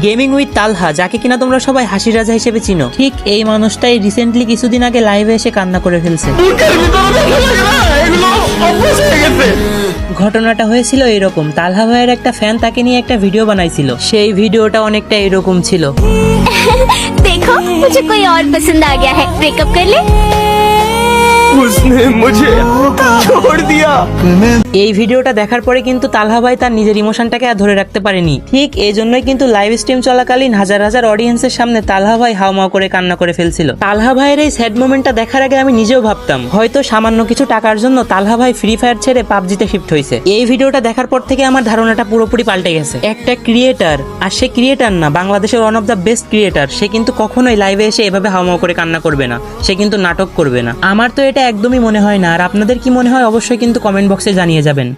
Gaming with তালহা, যাকে কিনা তোমরা সবাই হাসি রাজা হিসেবে চিনো, ঠিক এই মানুষটাই রিসেন্টলি কিছুদিন আগে লাইভে এসে কান্না করে ফেলছে। ঘটনাটা হয়েছিল এরকম, তালহা ভাইয়ের একটা ফ্যান তাকে নিয়ে একটা ভিডিও বানাইছিল। সেই ভিডিওটা অনেকটা এরকম ছিল। देखो मुझे कोई और पसंद आ गया है, ब्रेकअप कर ले। उसने मुझे छोड़ दिया। এই ভিডিওটা দেখার পরে কিন্তু তালহা ভাই তার নিজের ইমোশনটাকে আর ধরে রাখতে পারেনি। ঠিক এই জন্যই কিন্তু লাইভ স্ট্রিম চলাকালীন হাজার হাজার অডিয়েন্সের সামনে তালহা ভাই হাউমাউ করে কান্না করে ফেলছিল। তালহা ভাইয়ের এই স্যাড মোমেন্টটা দেখার আগে আমি নিজেও ভাবতাম হয়তো সামান্য কিছু টাকার জন্য তালহা ভাই ফ্রি ফায়ার ছেড়ে পাবজিতে শিফট হয়েছে। এই ভিডিওটা দেখার পর থেকে আমার ধারণাটা পুরোপুরি পাল্টে গেছে। একটা ক্রিয়েটার, আর সে ক্রিয়েটার না, বাংলাদেশের one of the best creator, সে কিন্তু কখনোই লাইভে এসে এভাবে হাউমাউ করে কান্না করবে না, সে কিন্তু নাটক করবে না। আমার তো এটা একদমই মনে হয় না। আর আপনাদের কি মনে হয় অবশ্যই কিন্তু কমেন্ট বক্সে জানিয়ে যাবেন।